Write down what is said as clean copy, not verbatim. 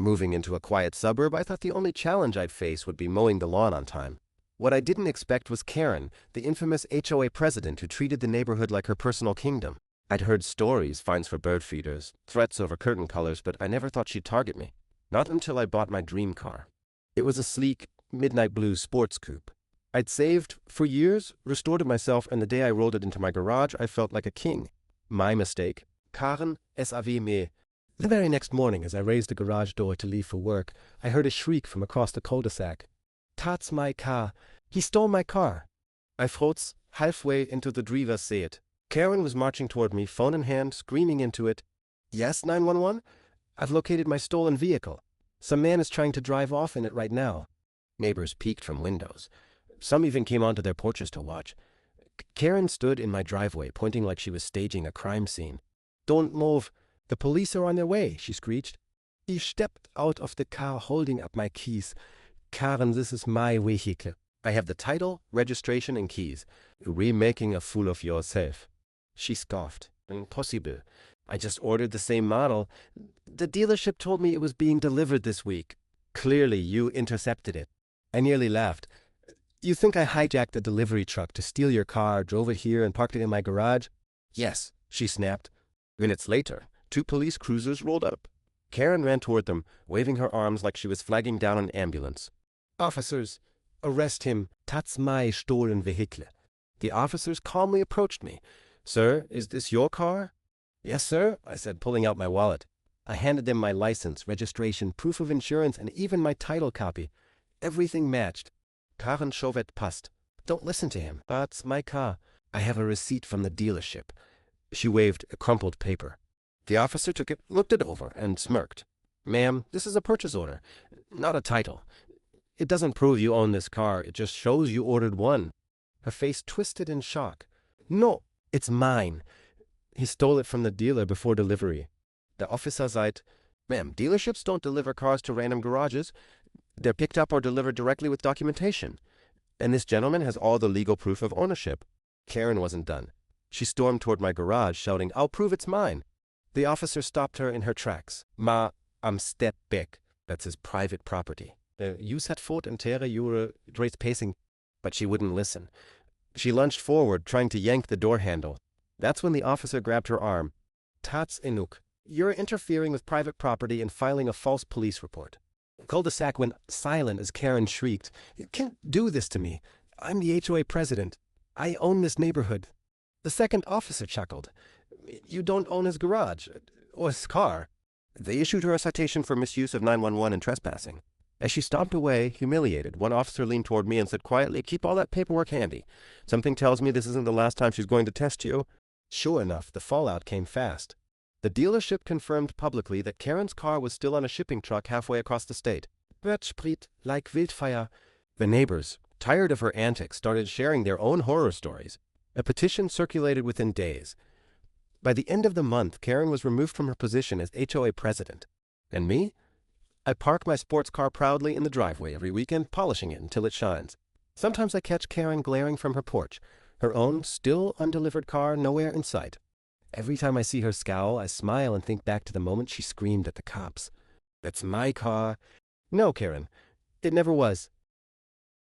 Moving into a quiet suburb, I thought the only challenge I'd face would be mowing the lawn on time. What I didn't expect was Karen, the infamous HOA president who treated the neighborhood like her personal kingdom. I'd heard stories, fines for bird feeders, threats over curtain colors, but I never thought she'd target me. Not until I bought my dream car. It was a sleek, midnight blue sports coupe. I'd saved for years, restored it myself, and the day I rolled it into my garage, I felt like a king. My mistake. Karen, SAV me. The very next morning, as I raised the garage door to leave for work, I heard a shriek from across the cul-de-sac. "That's my car. He stole my car." I froze halfway into the driver's seat. Karen was marching toward me, phone in hand, screaming into it. "Yes, 911? I've located my stolen vehicle. Some man is trying to drive off in it right now." Neighbors peeked from windows. Some even came onto their porches to watch. Karen stood in my driveway, pointing like she was staging a crime scene. "Don't move. The police are on their way," she screeched. He stepped out of the car holding up my keys. "Karen, this is my vehicle. I have the title, registration, and keys. You're making a fool of yourself." She scoffed. "Impossible. I just ordered the same model. The dealership told me it was being delivered this week. Clearly, you intercepted it." I nearly laughed. "You think I hijacked a delivery truck to steal your car, drove it here, and parked it in my garage?" "Yes," she snapped. Minutes later, 2 police cruisers rolled up. Karen ran toward them, waving her arms like she was flagging down an ambulance. "Officers, arrest him. That's my stolen vehicle." The officers calmly approached me. "Sir, is this your car?" "Yes, sir," I said, pulling out my wallet. I handed them my license, registration, proof of insurance, and even my title copy. Everything matched. "Karen Chauvet passt. Don't listen to him. That's my car. I have a receipt from the dealership." She waved a crumpled paper. The officer took it, looked it over, and smirked. "Ma'am, this is a purchase order, not a title. It doesn't prove you own this car. It just shows you ordered one." Her face twisted in shock. "No, it's mine. He stole it from the dealer before delivery." The officer said, "Ma'am, dealerships don't deliver cars to random garages. They're picked up or delivered directly with documentation. And this gentleman has all the legal proof of ownership." Karen wasn't done. She stormed toward my garage, shouting, "I'll prove it's mine." The officer stopped her in her tracks. "Ma, step back. That's his private property. You set foot in terre, you're pacing." But she wouldn't listen. She lunged forward, trying to yank the door handle. That's when the officer grabbed her arm. "That's enough. You're interfering with private property and filing a false police report." The cul-de-sac went silent as Karen shrieked. "You can't do this to me. I'm the HOA president. I own this neighborhood." The second officer chuckled. "You don't own his garage, or his car." They issued her a citation for misuse of 911 and trespassing. As she stomped away, humiliated, one officer leaned toward me and said quietly, "Keep all that paperwork handy. Something tells me this isn't the last time she's going to test you." Sure enough, the fallout came fast. The dealership confirmed publicly that Karen's car was still on a shipping truck halfway across the state. "Bird sprayed like wildfire." The neighbors, tired of her antics, started sharing their own horror stories. A petition circulated within days. By the end of the month, Karen was removed from her position as HOA president. And me? I park my sports car proudly in the driveway every weekend, polishing it until it shines. Sometimes I catch Karen glaring from her porch, her own still undelivered car nowhere in sight. Every time I see her scowl, I smile and think back to the moment she screamed at the cops. "That's my car." "No, Karen, it never was.